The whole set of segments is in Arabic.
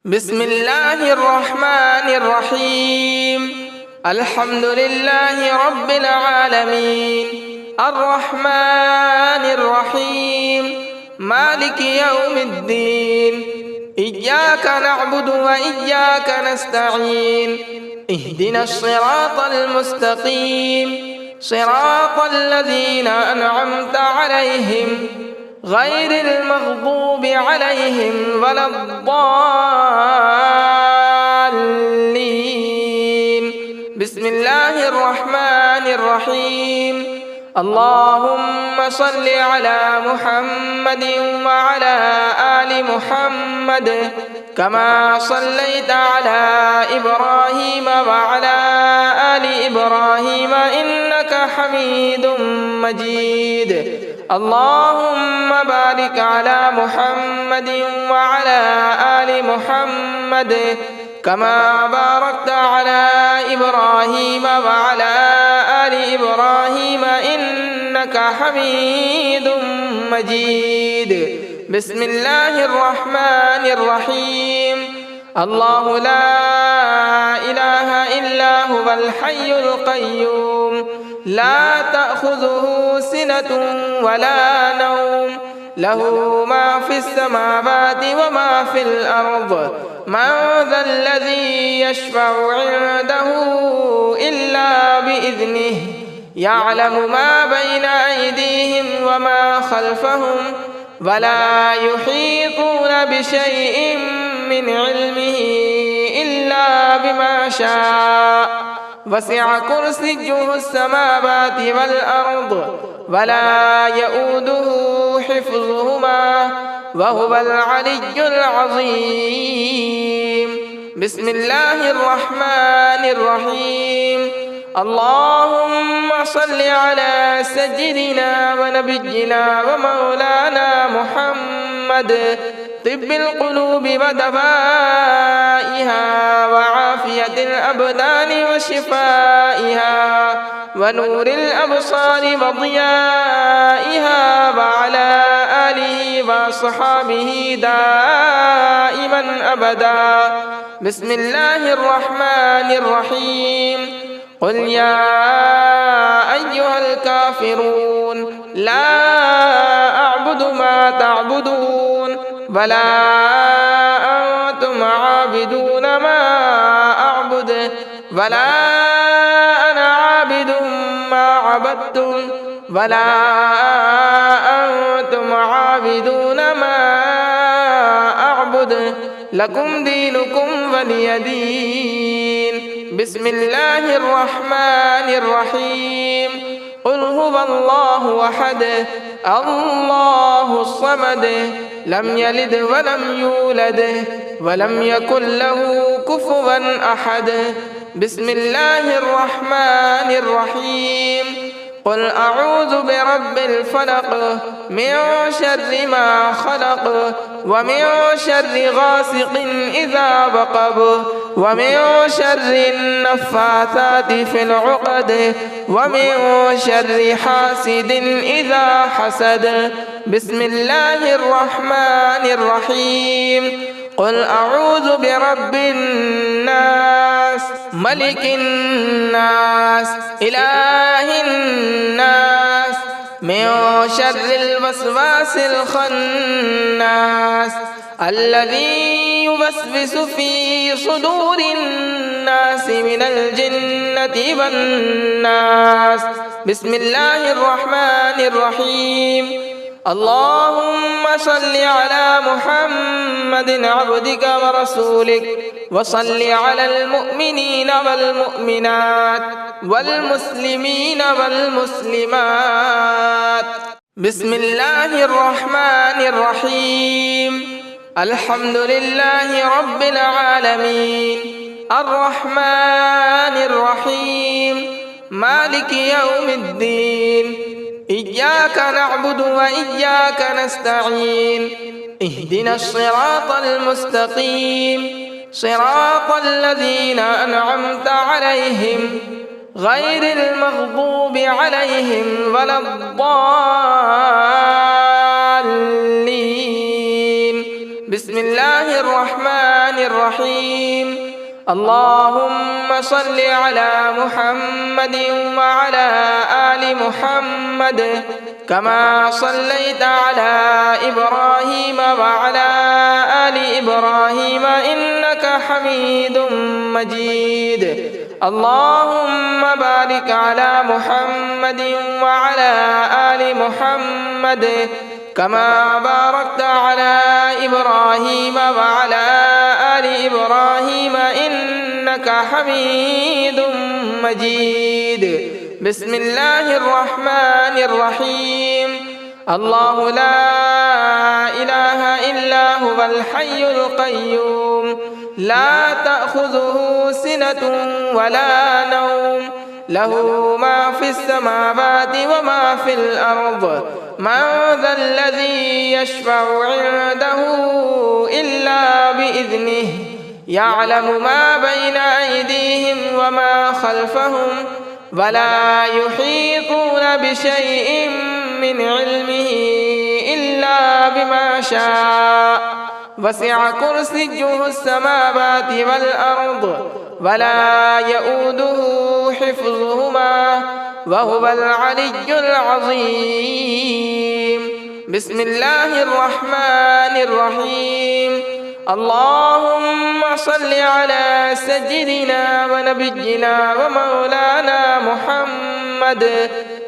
بسم الله الرحمن الرحيم. الحمد لله رب العالمين، الرحمن الرحيم، مالك يوم الدين. إياك نعبد وإياك نستعين. اهدنا الصراط المستقيم، صراط الذين أنعمت عليهم غير المغضوب عليهم ولا الضالين. بسم الله الرحمن الرحيم. اللهم صل على محمد وعلى آل محمد كما صليت على إبراهيم وعلى آل إبراهيم إنك حميد مجيد. اللهم بارك على محمد وعلى آل محمد كما باركت على إبراهيم وعلى آل إبراهيم إنك حميد مجيد. بسم الله الرحمن الرحيم. الله لا إله إلا هو الحي القيوم، لا تأخذه سنة ولا نوم، له ما في السماوات وما في الأرض. من ذا الذي يشفع عنده إلا بإذنه، يعلم ما بين أيديهم وما خلفهم، ولا يحيطون بشيء من علمه إلا بما شاء. وسع كرسيه السماوات والأرض ولا يؤوده حفظهما وهو العلي العظيم. بسم الله الرحمن الرحيم. اللهم صل على سيدنا ونبينا ومولانا محمد، طب القلوب ودوائها وعافية الأبدان وشفائها ونور الأبصار وضيائها، وعلى آله وصحابه دائما أبدا. بسم الله الرحمن الرحيم. قل يا أيها الكافرون لا أعبد ما تعبدون ولا أنتم عابدون ما أعبد ولا أنا عابد ما عبدتم ولا أنتم عابدون ما أعبد، لكم دينكم ولي دين. بسم الله الرحمن الرحيم. قل هو الله أحد الله الصمد، لم يلد ولم يولد ولم يكن له كفوا أحد. بسم الله الرحمن الرحيم. قل أعوذ برب الفلق من شر ما خلق ومن شر غاسق إذا وقب ومن شر النفاثات في العقد ومن شر حاسد إذا حسد. بسم الله الرحمن الرحيم. قل أعوذ برب الناس ملك الناس إله الناس من شر الوسواس الخناس الذي يوسوس في صدور الناس من الجنة والناس. بسم الله الرحمن الرحيم. اللهم صل على محمد عبدك ورسولك، وصل على المؤمنين والمؤمنات والمسلمين والمسلمات. بسم الله الرحمن الرحيم. الحمد لله رب العالمين، الرحمن الرحيم، مالك يوم الدين. إياك نعبد وإياك نستعين. اهدنا الصراط المستقيم، صراط الذين أنعمت عليهم غير المغضوب عليهم ولا الضالين. بسم الله الله الرحمن الرحيم. اللهم صل على محمد وعلى آل محمد كما صليت على إبراهيم وعلى آل إبراهيم إنك حميد مجيد. اللهم بارك على محمد وعلى آل محمد كما باركت على إبراهيم وعلى آل إبراهيم إنك حميد مجيد. بسم الله الرحمن الرحيم. الله لا إله إلا هو الحي القيوم لا تأخذه سنة ولا نوم له ما في السماوات وما في الأرض. من ذا الذي يشفع عنده إلا بإذنه يعلم ما بين أيديهم وما خلفهم ولا يحيطون بشيء من علمه إلا بما شاء. وسع كرسيه السماوات والأرض ولا يؤوده حفظهما وهو العلي العظيم. بسم الله الرحمن الرحيم. اللهم صل على سيدنا ونبينا ومولانا محمد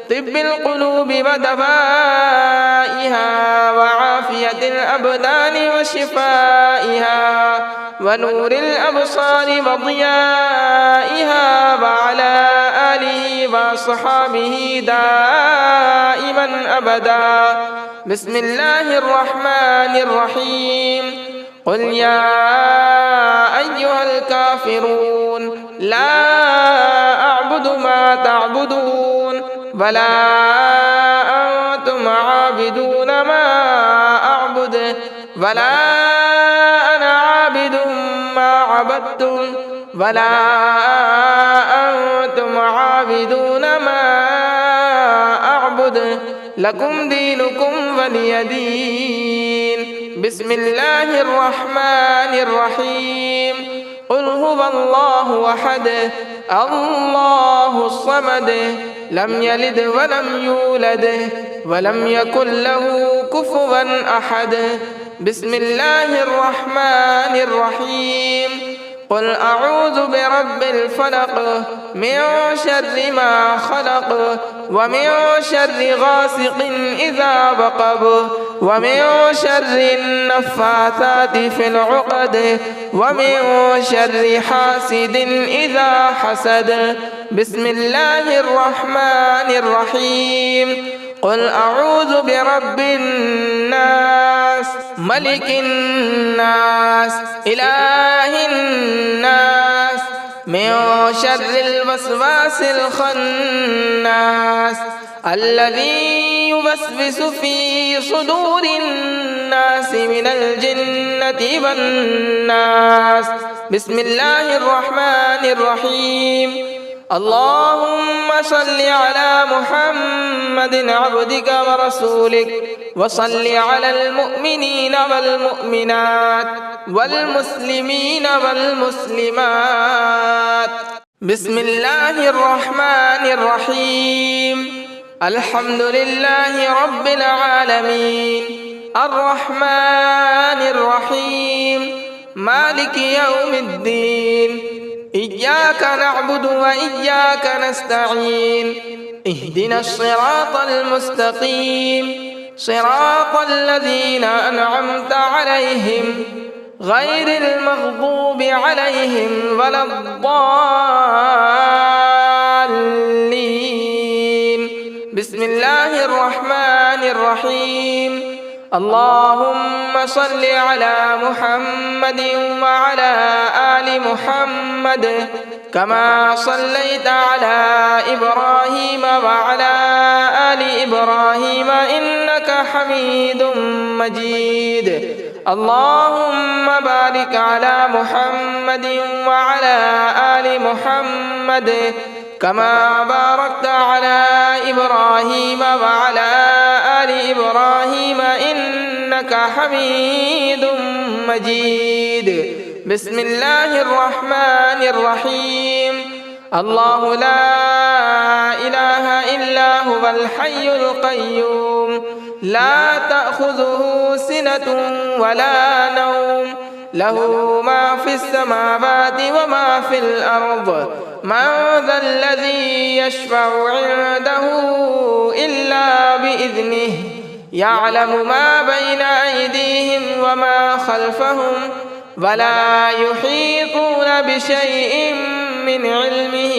طب القلوب ودوائها وعافية الأبدان وشفائها ونور الأبصار وضيائها وعلى آله وصحابه دائما أبدا. بسم الله الرحمن الرحيم. قل يا أيها الكافرون لا أعبد ما تعبدون ولا أنتم عابدون ما أعبد ولا أنا عابد ما عبدتم ولا أنتم عابدون ما أعبد لكم دينكم ولي دين. بسم الله الرحمن الرحيم. قل هو الله أحد الله الصمد لم يلد ولم يولد ولم يكن له كفوا أحد. بسم الله الرحمن الرحيم. قل أعوذ برب الفلق من شر ما خلق ومن شر غاسق إذا وقب ومن شر النفاثات في العقد ومن شر حاسد إذا حسد. بسم الله الرحمن الرحيم. قل أعوذ برب الناس ملك الناس إله الناس من شر الوسواس الخناس الذي يوسوس في صدور الناس من الجنة والناس. بسم الله الرحمن الرحيم. اللهم صل على محمد عبدك ورسولك وصل على المؤمنين والمؤمنات والمسلمين والمسلمات. بسم الله الرحمن الرحيم. الحمد لله رب العالمين الرحمن الرحيم مالك يوم الدين. إياك نعبد وإياك نستعين. اهدنا الصراط المستقيم صراط الذين أنعمت عليهم غير المغضوب عليهم ولا الضالين. بسم الله الرحمن الرحيم. اللهم صل على محمد وعلى آل محمد كما صليت على إبراهيم وعلى آل إبراهيم إنك حميد مجيد. اللهم بارك على محمد وعلى آل محمد كما باركت على إبراهيم وعلى آل إبراهيم إنك إنك حميد مجيد. بسم الله الرحمن الرحيم. الله لا إله إلا هو الحي القيوم لا تأخذه سنة ولا نوم له ما في السماوات وما في الأرض من ذا الذي يشفع عنده إلا بإذنه يعلم ما بين أيديهم وما خلفهم ولا يحيطون بشيء من علمه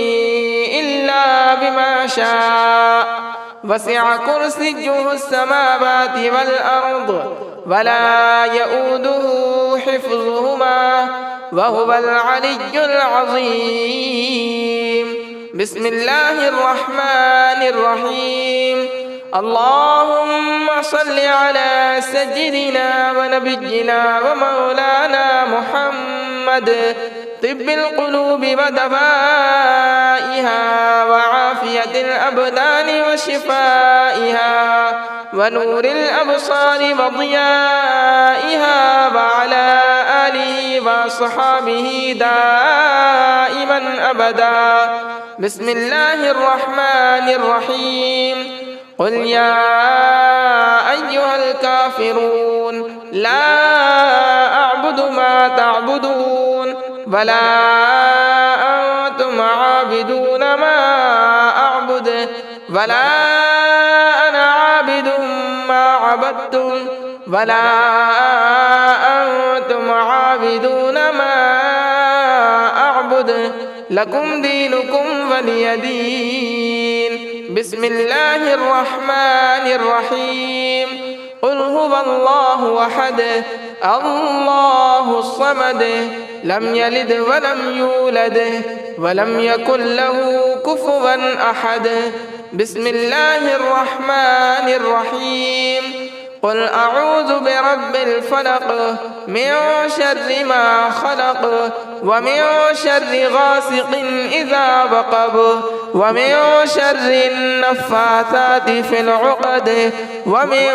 إلا بما شاء وسع كرسيه السماوات والأرض ولا يؤوده حفظهما وهو العلي العظيم. بسم الله الرحمن الرحيم. اللهم صل على سيدنا ونبينا ومولانا محمد طب القلوب ودوائها وعافية الأبدان وشفائها ونور الأبصار وضيائها وعلى آله وصحابه دائما أبدا. بسم الله الرحمن الرحيم. قل يا أيها الكافرون لا أعبد ما تعبدون ولا أنتم عابدون ما أعبد ولا أنا عابد ما عبدتم ولا أنتم عابدون ما أعبد لكم دينكم ولي دين. بسم الله الرحمن الرحيم. قل هو الله أحد الله الصمد لم يلد ولم يولد ولم يكن له كفوا أحد. بسم الله الرحمن الرحيم. قل أعوذ برب الفلق من شر ما خلق ومن شر غاسق إذا وقب ومن شر النفاثات في العقد ومن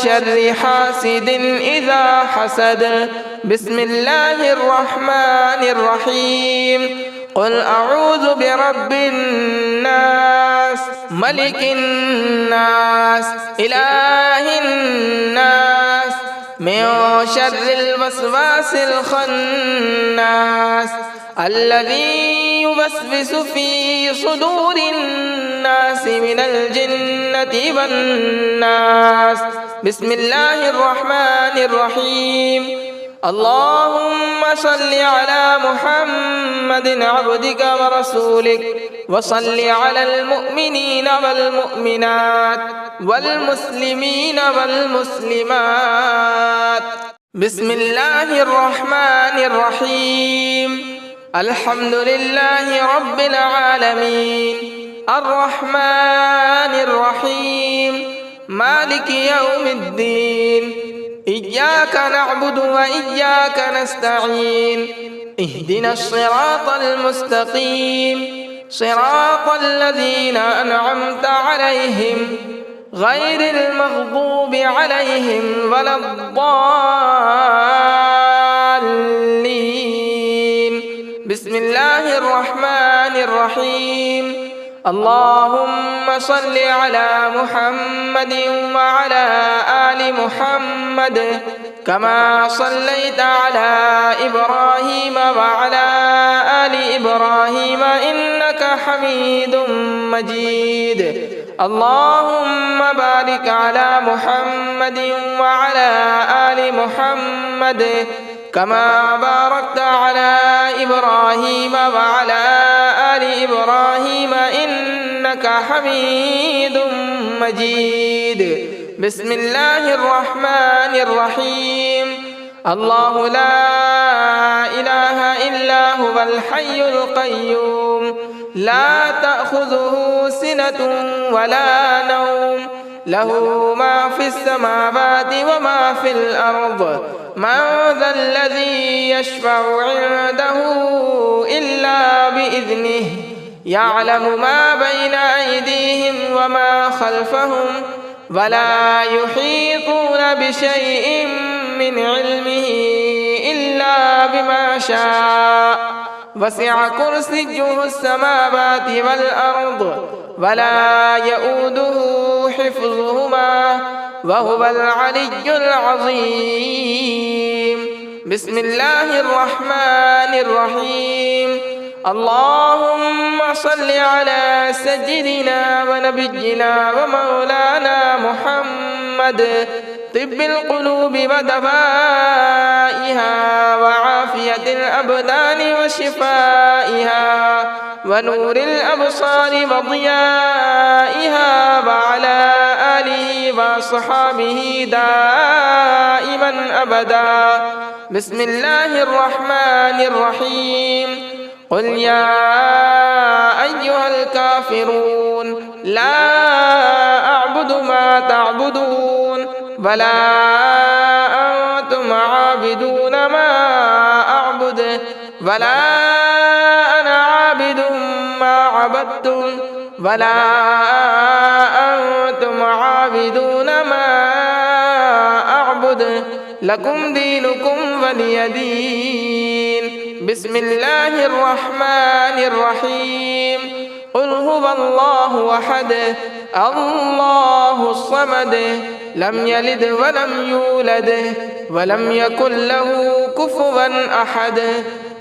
شر حاسد إذا حسد. بسم الله الرحمن الرحيم. قل أعوذ برب الناس ملك الناس إله الناس من شر الوسواس الخناس الذي يوسوس في صدور الناس من الجنة والناس. بسم الله الرحمن الرحيم. اللهم صل على محمد عبدك ورسولك وصل على المؤمنين والمؤمنات والمسلمين والمسلمات. بسم الله الرحمن الرحيم. الحمد لله رب العالمين الرحمن الرحيم مالك يوم الدين إياك نعبد وإياك نستعين اهدنا الصراط المستقيم صراط الذين أنعمت عليهم غير المغضوب عليهم ولا الضالين. بسم الله الرحمن الرحيم. اللهم صل على محمد وعلى آل محمد كما صليت على إبراهيم وعلى آل إبراهيم إنك حميد مجيد. اللهم بارك على محمد وعلى آل محمد كما باركت على إبراهيم وعلى آل إبراهيم إنك حميد مجيد. بسم الله الرحمن الرحيم. الله لا إله إلا هو الحي القيوم لا تأخذه سنة ولا نوم له ما في السماوات وما في الأرض من ذا الذي يشفع عنده إلا بإذنه يعلم ما بين أيديهم وما خلفهم ولا يحيطون بشيء من علمه إلا بما شاء وسع كرسيه السماوات والأرض ولا يؤوده حفظهما وهو العلي العظيم. بسم الله الرحمن الرحيم. اللهم صل على سيدنا ونبينا ومولانا محمد طب القلوب ودوائها وعافية الأبدان وشفائها ونور الأبصار وضيائها وعلى آله وصحابه دائما أبدا. بسم الله الرحمن الرحيم. قل يا أيها الكافرون لا أعبد ما تعبدون ولا أنتم عابدون ما أعبد ولا أنا عابد ما عبدتم ولا أنتم عابدون ما أعبد لكم دينكم ولي دين. بسم الله الرحمن الرحيم. قل هو الله أحد الله الصمد لم يلد ولم يولد ولم يكن له كفوا أحد.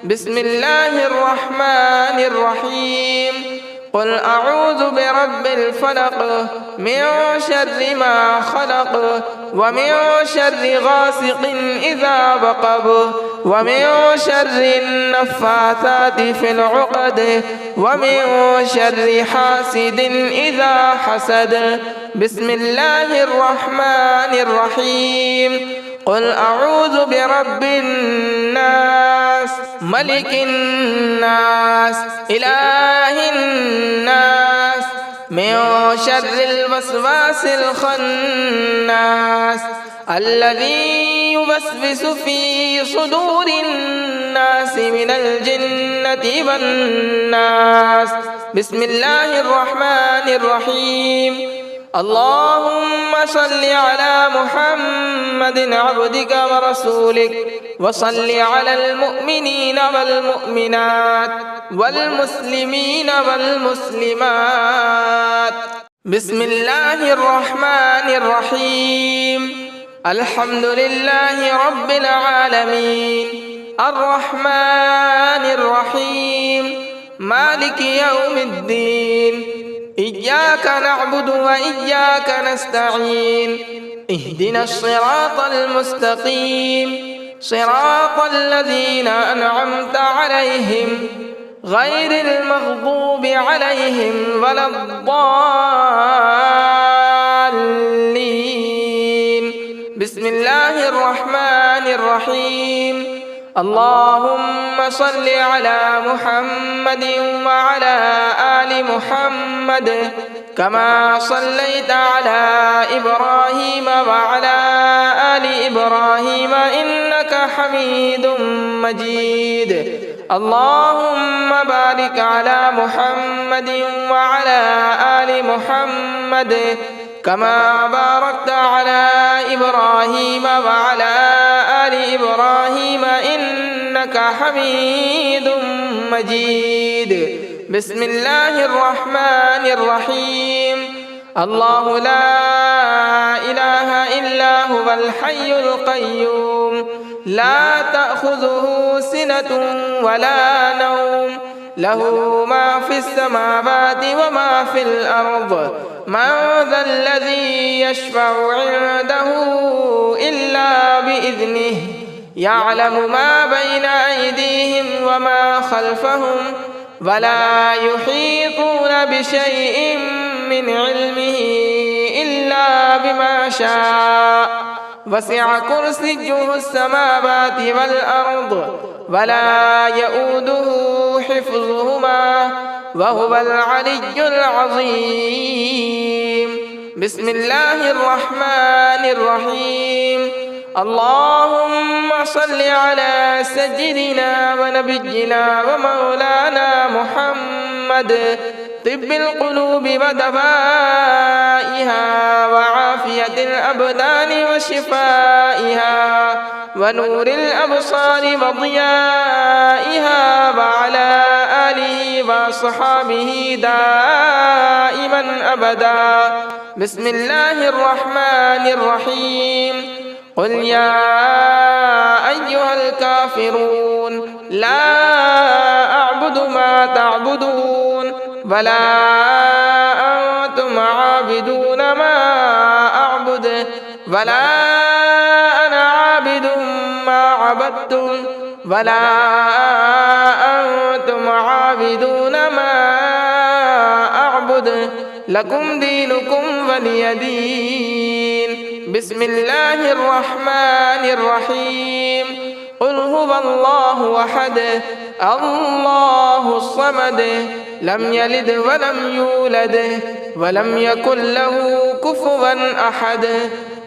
بسم الله الرحمن الرحيم. قل أعوذ برب الفلق من شر ما خلق ومن شر غاسق إذا وقب ومن شر النفاثات في العقد ومن شر حاسد إذا حسد. بسم الله الرحمن الرحيم. قل أعوذ برب الناس ملك الناس إله الناس من شر الوسواس الخناس الذي يوسوس في صدور الناس من الجنة والناس. بسم الله الرحمن الرحيم. اللهم صل على محمد عبدك ورسولك وصل على المؤمنين والمؤمنات والمسلمين والمسلمات. بسم الله الرحمن الرحيم. الحمد لله رب العالمين الرحمن الرحيم مالك يوم الدين. إياك نعبد وإياك نستعين. اهدنا الصراط المستقيم صراط الذين أنعمت عليهم غير المغضوب عليهم ولا الضالين. بسم الله الرحمن الرحيم. اللهم صل على محمد وعلى آل محمد كما صليت على إبراهيم وعلى آل إبراهيم إنك حميد مجيد. اللهم بارك على محمد وعلى آل محمد كما باركت على إبراهيم وعلى آل إبراهيم إنك حميد مجيد. بسم الله الرحمن الرحيم. الله لا إله إلا هو الحي القيوم لا تأخذه سنة ولا نوم له ما في السماوات وما في الأرض. من ذا الذي يشفع عنده إلا بإذنه يعلم ما بين أيديهم وما خلفهم ولا يحيطون بشيء من علمه إلا بما شاء وسع كرسيه السماوات والأرض ولا يؤوده حفظهما وهو العلي العظيم. بسم الله الرحمن الرحيم. اللهم صل على سيدنا ونبينا ومولانا محمد طب القلوب ودوائها وعافية الأبدان وشفائها ونور الأبصار وضيائها وعلى آله وصحابه دائما أبدا. بسم الله الرحمن الرحيم. قل يا أيها الكافرون لا أعبد ما تعبدون ولا أنتم عابدون ما أعبد ولا أنا عابد ما عبدتم ولا أنتم عابدون ما أعبد لكم دينكم ولي دين. بسم الله الرحمن الرحيم. قل هو الله أحد الله الصمد لم يلد ولم يولد ولم يكن له كفوا أحد.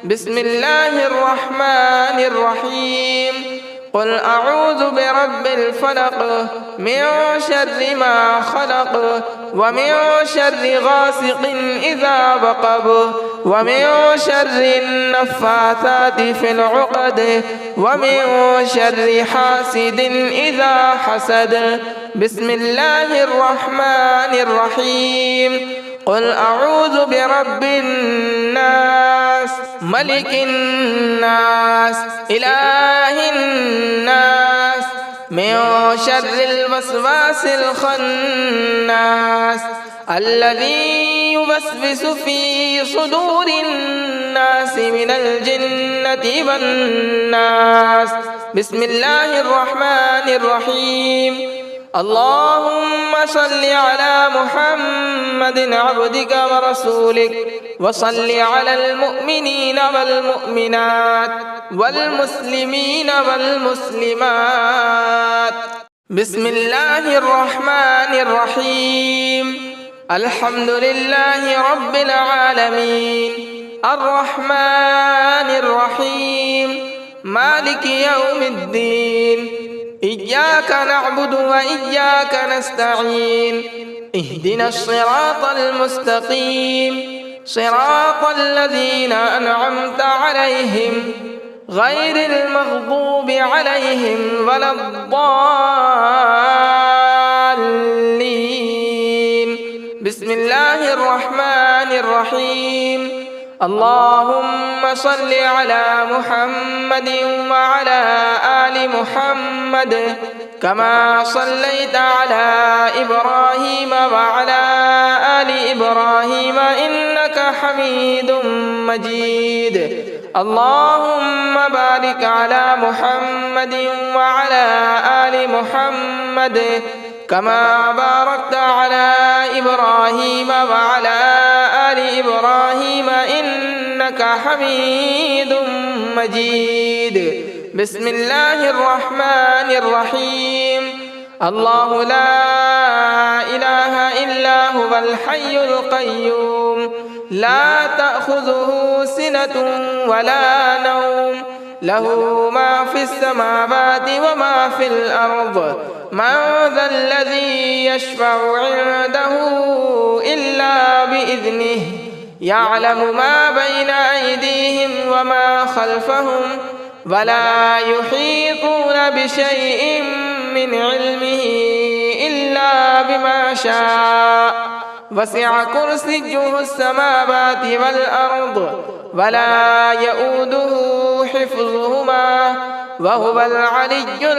بسم الله الرحمن الرحيم. قل أعوذ برب الفلق من شر ما خلق ومن شر غاسق إذا وقب ومن شر النفاثات في العقد ومن شر حاسد إذا حسد. بسم الله الرحمن الرحيم. قل أعوذ برب الناس ملك الناس إله الناس من شر الوسواس الخناس الذي يوسوس في صدور الناس من الجنة والناس. بسم الله الرحمن الرحيم. اللهم صل على محمد عبدك ورسولك وصل على المؤمنين والمؤمنات والمسلمين والمسلمات. بسم الله الرحمن الرحيم. الحمد لله رب العالمين الرحمن الرحيم مالك يوم الدين. إياك نعبد وإياك نستعين. اهدنا الصراط المستقيم صراط الذين أنعمت عليهم غير المغضوب عليهم ولا الضالين. بسم الله الرحمن الرحيم. اللهم صل على محمد وعلى آل محمد كما صليت على إبراهيم وعلى آل إبراهيم إنك حميد مجيد. اللهم بارك على محمد وعلى آل محمد كما باركت على إبراهيم وعلى آل إبراهيم إنك حميد مجيد. بسم الله الرحمن الرحيم. الله لا إله إلا هو الحي القيوم لا تأخذه سنة ولا نوم له ما في السماوات وما في الأرض. من ذا الذي يشفع عنده إلا بإذنه يعلم ما بين أيديهم وما خلفهم ولا يحيطون بشيء من علمه إلا بما شاء. وسع كرسيه السماوات والأرض ولا يؤوده حفظهما وهو العلي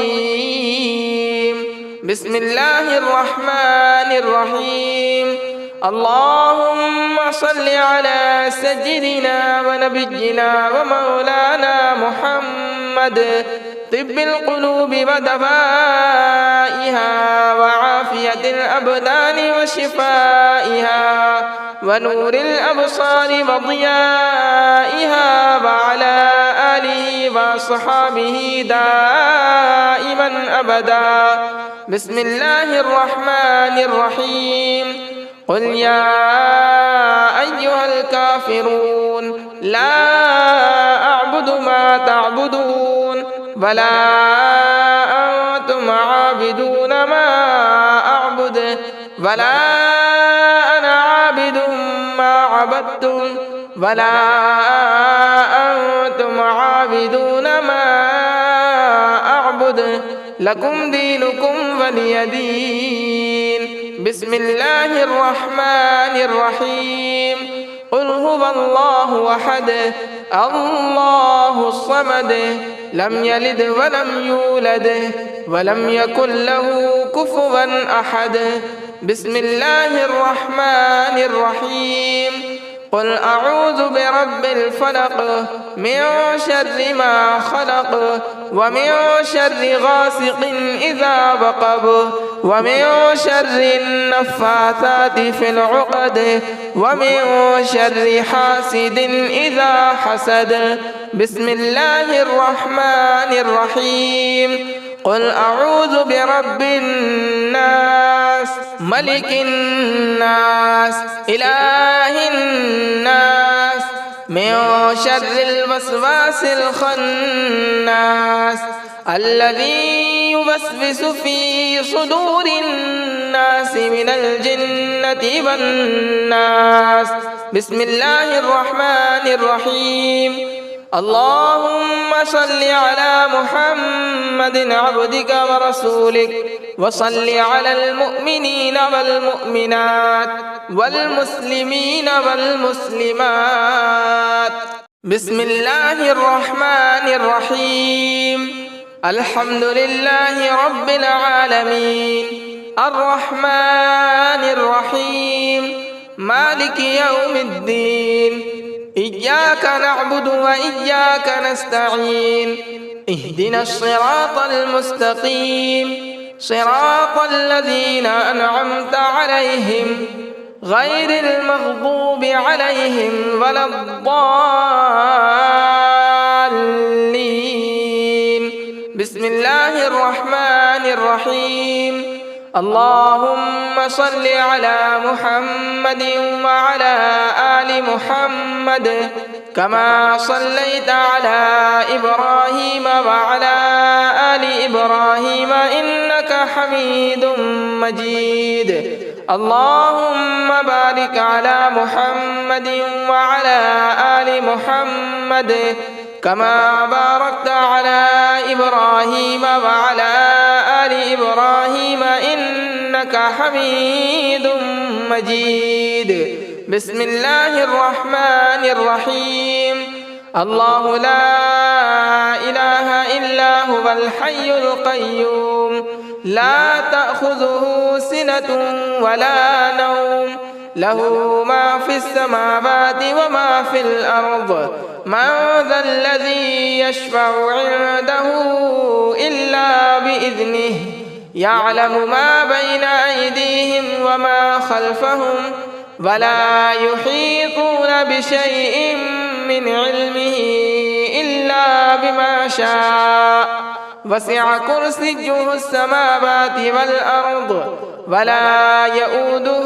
العظيم. بسم الله الرحمن الرحيم. اللهم صل على سيدنا ونبينا ومولانا محمد طب القلوب ودوائها وعافية الأبدان وشفائها ونور الأبصار وضيائها وعلى آله وصحابه دائما أبدا. بسم الله الرحمن الرحيم. قل يا أيها الكافرون لا أعبد ما تعبدون ولا أنتم عابدون ما أعبد ولا أنا عابد ما عبدتم ولا أنتم عابدون ما أعبد لكم دينكم ولي دين. بسم الله الرحمن الرحيم. قل هو الله أحد الله الصمد لم يلد ولم يولد ولم يكن له كفوا أحد. بسم الله الرحمن الرحيم. قل أعوذ برب الفلق من شر ما خلق ومن شر غاسق إذا وقب ومن شر النفاثات في العقد ومن شر حاسد إذا حسد. بسم الله الرحمن الرحيم. قل أعوذ برب الناس ملك الناس إله الناس من شر الوسواس الخناس الذي يوسوس في صدور الناس من الجنة والناس. بسم الله الرحمن الرحيم. اللهم صل على محمد عبدك ورسولك وصل على المؤمنين والمؤمنات والمسلمين والمسلمات. بسم الله الرحمن الرحيم. الحمد لله رب العالمين الرحمن الرحيم مالك يوم الدين. إياك نعبد وإياك نستعين. اهدنا الصراط المستقيم صراط الذين أنعمت عليهم غير المغضوب عليهم ولا الضالين. بسم الله الرحمن الرحيم. اللهم صل على محمد وعلى آل محمد كما صليت على إبراهيم وعلى آل إبراهيم إنك حميد مجيد. اللهم بارك على محمد وعلى آل محمد كما باركت على إبراهيم وعلى آل إبراهيم إنك حميد مجيد. بسم الله الرحمن الرحيم. الله لا إله إلا هو الحي القيوم لا تأخذه سنة ولا نوم له ما في السماوات وما في الأرض. من ذا الذي يشفع عنده إلا بإذنه يعلم ما بين أيديهم وما خلفهم ولا يحيطون بشيء من علمه إلا بما شاء. وسع كرسيه السماوات والأرض ولا يؤوده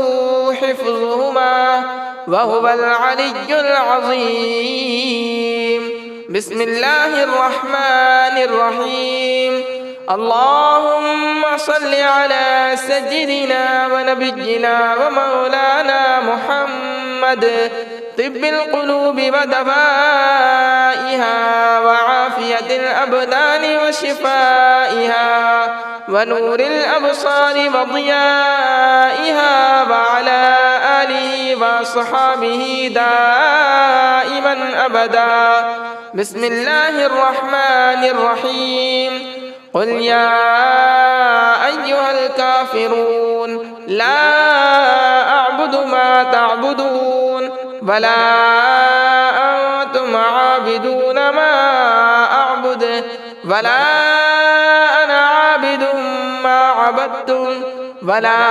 حفظهما وهو العلي العظيم. بسم الله الرحمن الرحيم. اللهم صل على سيدنا ونبينا ومولانا محمد طب القلوب ودوائها وعافية الأبدان وشفائها ونور الأبصار وضيائها وعلى آله وصحابه دائما أبدا. بسم الله الرحمن الرحيم. قل يا أيها الكافرون لا أعبد ما تعبدون ولا أنتم عابدون ما أعبد ولا أنا عابد ما عبدتم ولا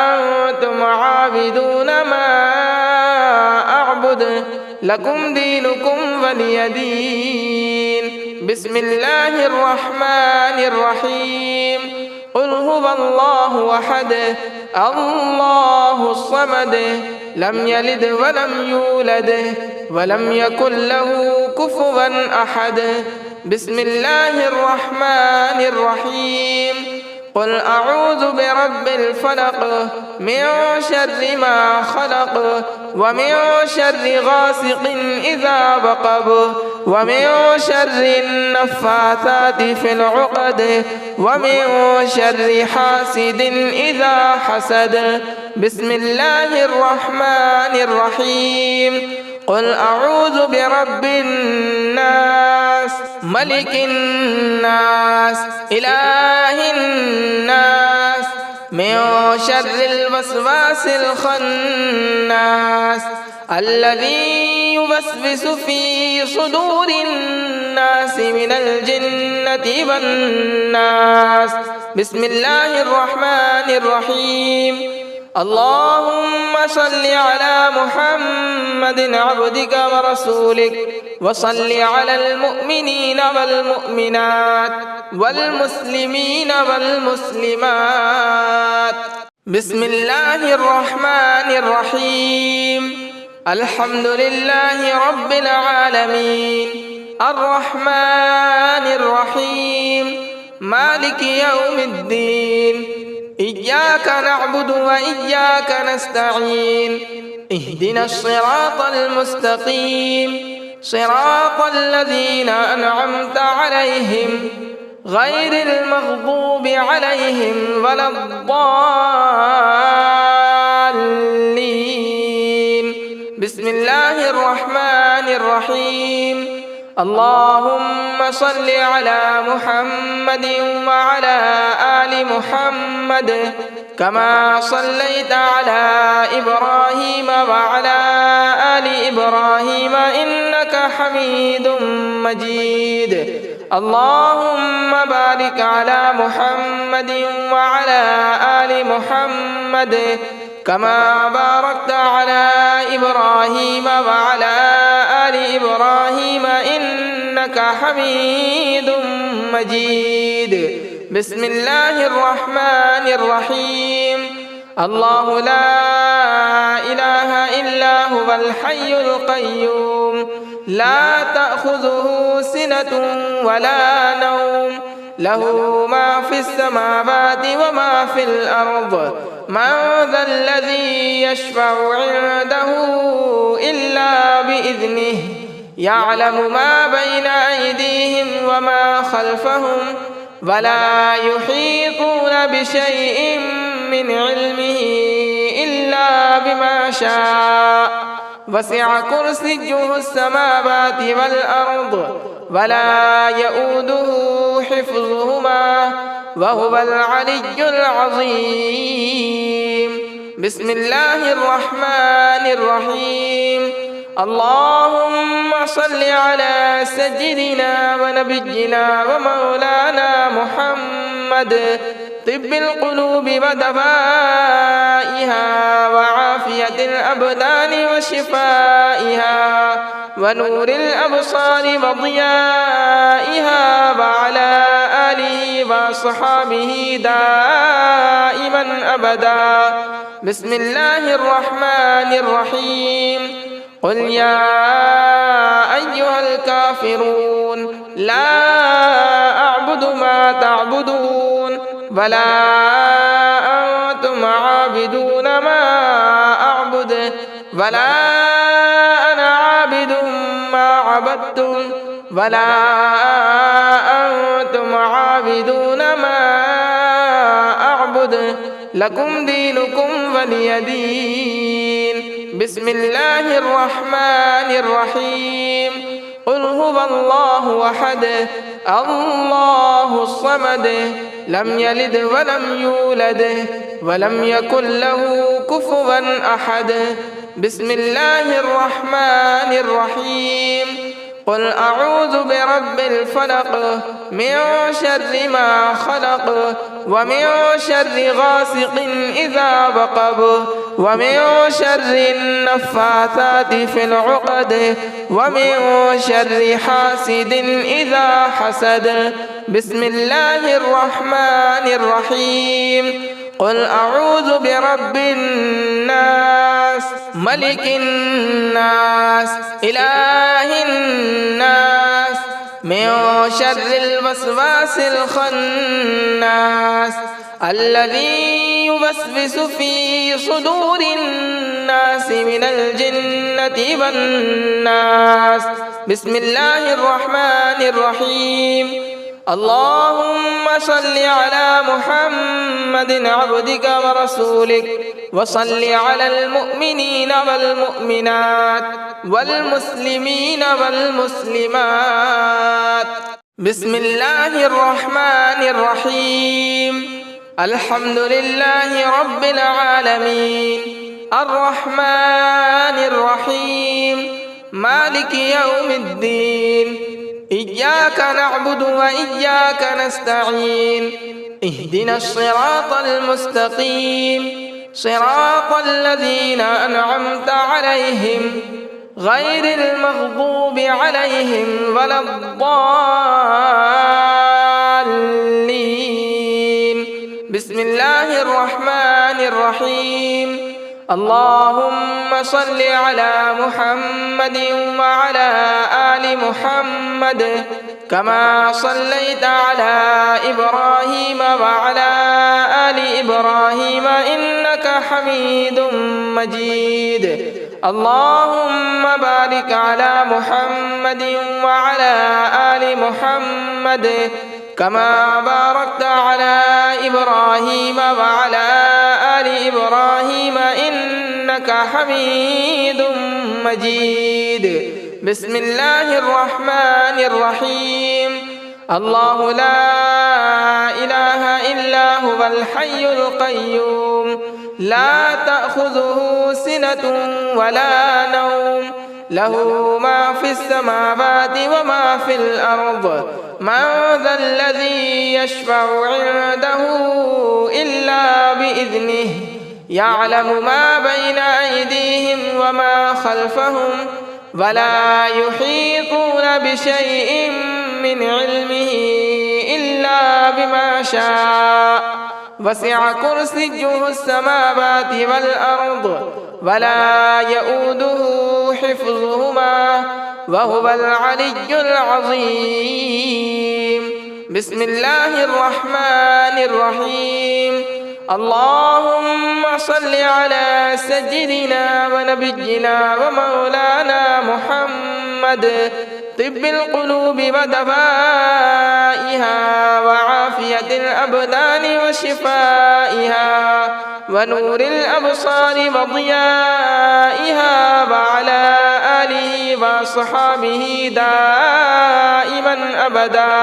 أنتم عابدون ما أعبد لكم دينكم ولي دين. بسم الله الرحمن الرحيم. قل هو الله أحد الله الصمد لم يلد ولم يولد ولم يكن له كفوا أحد. بسم الله الرحمن الرحيم. قل أعوذ برب الفلق من شر ما خلق ومن شر غاسق إذا وقب ومن شر النفاثات في العقد ومن شر حاسد إذا حسد. بسم الله الرحمن الرحيم. قل أعوذ برب الناس ملك الناس إله الناس من شر الوسواس الخناس الذي يوسوس في صدور الناس من الجنة والناس. بسم الله الرحمن الرحيم. اللهم صل على محمد عبدك ورسولك وصل على المؤمنين والمؤمنات والمسلمين والمسلمات. بسم الله الرحمن الرحيم. الحمد لله رب العالمين الرحمن الرحيم مالك يوم الدين. إياك نعبد وإياك نستعين. اهدنا الصراط المستقيم صراط الذين أنعمت عليهم غير المغضوب عليهم ولا الضالين. بسم الله الرحمن الرحيم. اللهم صل على محمد وعلى آل محمد كما صليت على إبراهيم وعلى آل إبراهيم إنك حميد مجيد. اللهم بارك على محمد وعلى آل محمد كما باركت على إبراهيم وعلى آل إبراهيم إنك حميد مجيد. بسم الله الرحمن الرحيم. الله لا إله إلا هو الحي القيوم لا تأخذه سنة ولا نوم له ما في السماوات وما في الأرض. من ذا الذي يشفع عنده إلا بإذنه يعلم ما بين أيديهم وما خلفهم ولا يحيطون بشيء من علمه إلا بما شاء. وسع كرسيه السماوات والأرض ولا يؤوده حفظهما وهو العلي العظيم. بسم الله الرحمن الرحيم. اللهم صل على سيدنا ونبينا ومولانا محمد طب القلوب ودوائها وعافية الأبدان وشفائها ونور الأبصار وضيائها وعلى آله وصحابه دائما أبدا. بسم الله الرحمن الرحيم. قل يا أيها الكافرون لا أعبد ما تعبدون ولا أنتم عابدون ما أعبد ولا أنا عابد ما عبدتم ولا أنتم عابدون ما أعبد لكم دينكم ولي دين. بسم الله الرحمن الرحيم. قل هو الله أحد الله الصمد لم يلد ولم يولد ولم يكن له كفوا أحد. بسم الله الرحمن الرحيم. قل أعوذ برب الفلق من شر ما خلق ومن شر غاسق إذا وقب ومن شر النفاثات في العقد ومن شر حاسد إذا حسد. بسم الله الرحمن الرحيم. قل أعوذ برب الناس ملك الناس إله الناس من شر الوسواس الخناس الذي يوسوس في صدور الناس من الجنة والناس. بسم الله الرحمن الرحيم. اللهم صل على محمد عبدك ورسولك وصل على المؤمنين والمؤمنات والمسلمين والمسلمات. بسم الله الرحمن الرحيم. الحمد لله رب العالمين الرحمن الرحيم مالك يوم الدين. إياك نعبد وإياك نستعين. اهدنا الصراط المستقيم صراط الذين أنعمت عليهم غير المغضوب عليهم ولا الضالين. بسم الله الرحمن الرحيم. اللهم صل على محمد وعلى آل محمد كما صليت على إبراهيم وعلى آل إبراهيم إنك حميد مجيد. اللهم بارك على محمد وعلى آل محمد كما باركت على إبراهيم وعلى آل إبراهيم إنك حميد مجيد. بسم الله الرحمن الرحيم. الله لا إله إلا هو الحي القيوم لا تأخذه سنة ولا نوم له ما في السماوات وما في الأرض. من ذا الذي يشفع عنده إلا بإذنه يعلم ما بين أيديهم وما خلفهم ولا يحيطون بشيء من علمه إلا بما شاء. وسع كرسيه السماوات والأرض ولا يؤوده حفظهما وهو العلي العظيم. بسم الله الرحمن الرحيم. اللهم صل على سيدنا ونبينا ومولانا محمد طب القلوب ودوائها وعافية الأبدان وشفائها ونور الأبصار وضيائها وعلى آله وصحابه دائما أبدا.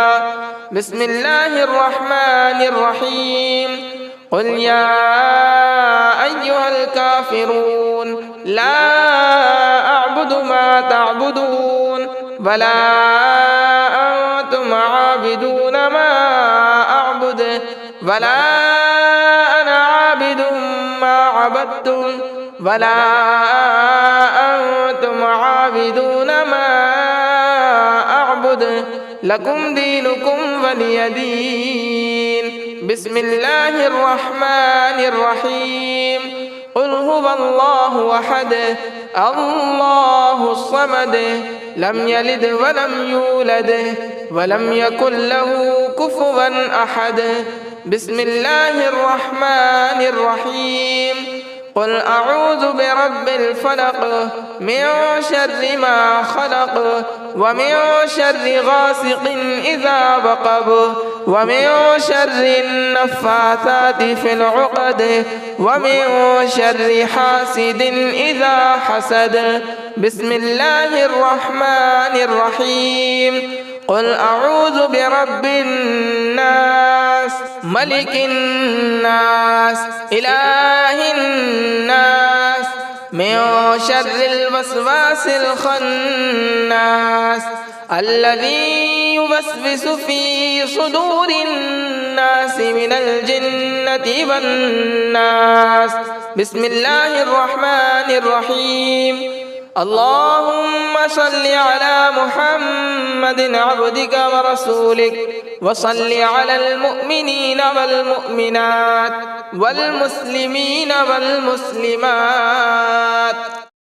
بسم الله الرحمن الرحيم. قل يا أيها الكافرون لا أعبد ما تعبدون ولا أنتم عابدون ما أعبد ولا أنا عابد ما عبدتم ولا أنتم عابدون ما أعبد لكم دينكم ولي دين. بسم الله الرحمن الرحيم. قل هو الله أحد الله الصمد لم يلد ولم يولد ولم يكن له كفوا أحد. بسم الله الرحمن الرحيم. قل أعوذ برب الفلق من شر ما خلق ومن شر غاسق إذا وقب ومن شر النفاثات في العقد ومن شر حاسد إذا حسد. بسم الله الرحمن الرحيم. قل أعوذ برب الناس ملك الناس إله الناس من شر الوسواس الخناس الذي يوسوس في صدور الناس من الجنة والناس. بسم الله الرحمن الرحيم. اللهم صل على محمد عبدك ورسولك وصل على المؤمنين والمؤمنات والمسلمين والمسلمات.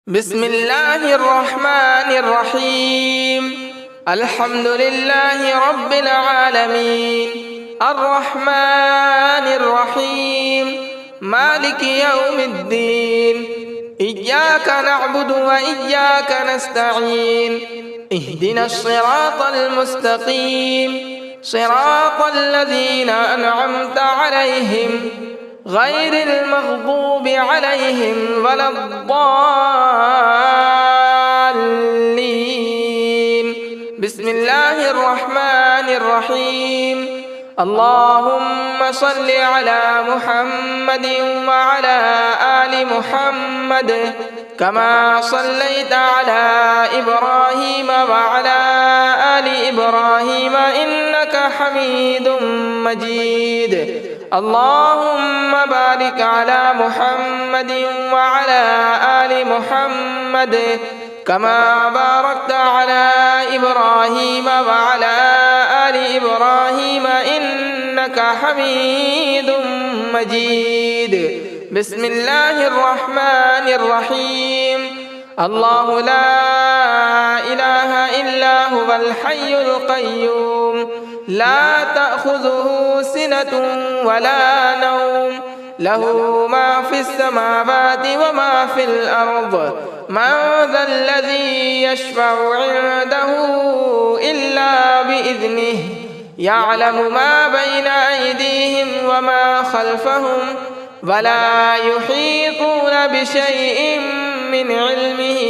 بسم الله الرحمن الرحيم. الحمد لله رب العالمين الرحمن الرحيم مالك يوم الدين. إياك نعبد وإياك نستعين. اهدنا الصراط المستقيم، صراط الذين أنعمت عليهم غير المغضوب عليهم ولا الضالين. بسم الله الرحمن الرحيم. اللهم صل على محمد وعلى آل محمد كما صليت على إبراهيم وعلى آل إبراهيم إنك حميد مجيد. اللهم بارك على محمد وعلى آل محمد كما باركت على إبراهيم وعلى آل إبراهيم إنك حميد مجيد. بسم الله الرحمن الرحيم. الله لا إله إلا هو الحي القيوم لا تأخذه سنة ولا نوم له ما في السماوات وما في الأرض. من ذا الذي يشفع عنده إلا بإذنه يعلم ما بين أيديهم وما خلفهم ولا يحيطون بشيء من علمه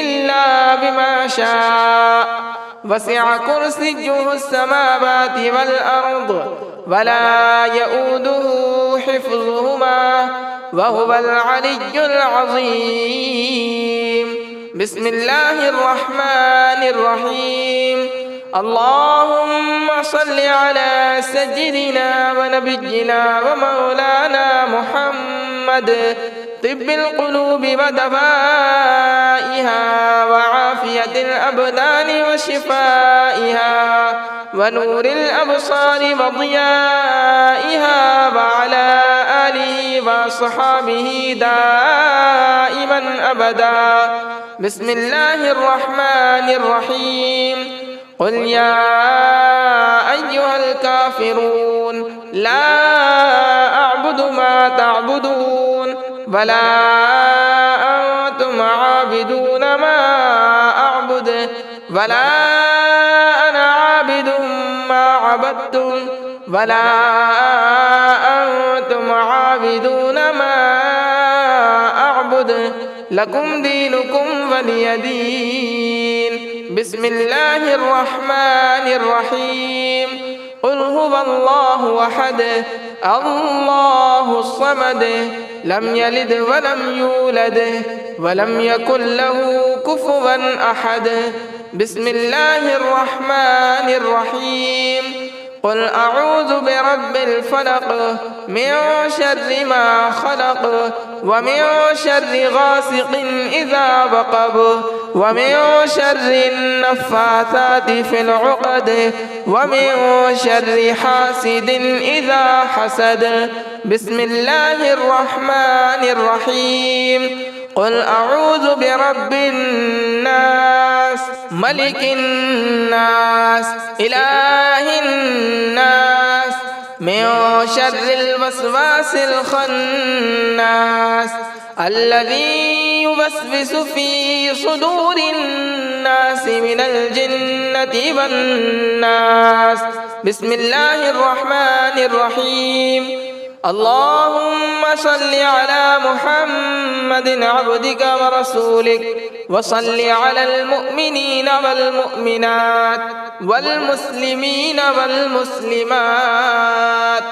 إلا بما شاء. وسع كرسيه السماوات والأرض ولا يؤوده حفظهما وهو العلي العظيم. بسم الله الرحمن الرحيم. اللهم صل على سيدنا ونبينا ومولانا محمد طب القلوب ودوائها وعافية الأبدان وشفائها ونور الأبصار وضيائها وعلى آله وصحابه دائما أبدا. بسم الله الرحمن الرحيم. قل يا أيها الكافرون لا أعبد ما تعبدون ولا أنتم عابدون ما أعبد ولا أنا عابد ما عبدتم ولا أنتم عابدون ما أعبد لكم دينكم ولي دين. بسم الله الرحمن الرحيم. قل هو الله أحد الله الصمد لم يلد ولم يولد ولم يكن له كفوا أحد. بسم الله الرحمن الرحيم. قل أعوذ برب الفلق من شر ما خلق ومن شر غاسق إذا وقب ومن شر النفاثات في العقد ومن شر حاسد إذا حسد. بسم الله الرحمن الرحيم. قل أعوذ برب الناس ملك الناس إله الناس من شر الوسواس الخناس الذي يوسوس في صدور الناس من الجنة والناس. بسم الله الرحمن الرحيم. اللهم صل على محمد عبدك ورسولك وصل على المؤمنين والمؤمنات والمسلمين والمسلمات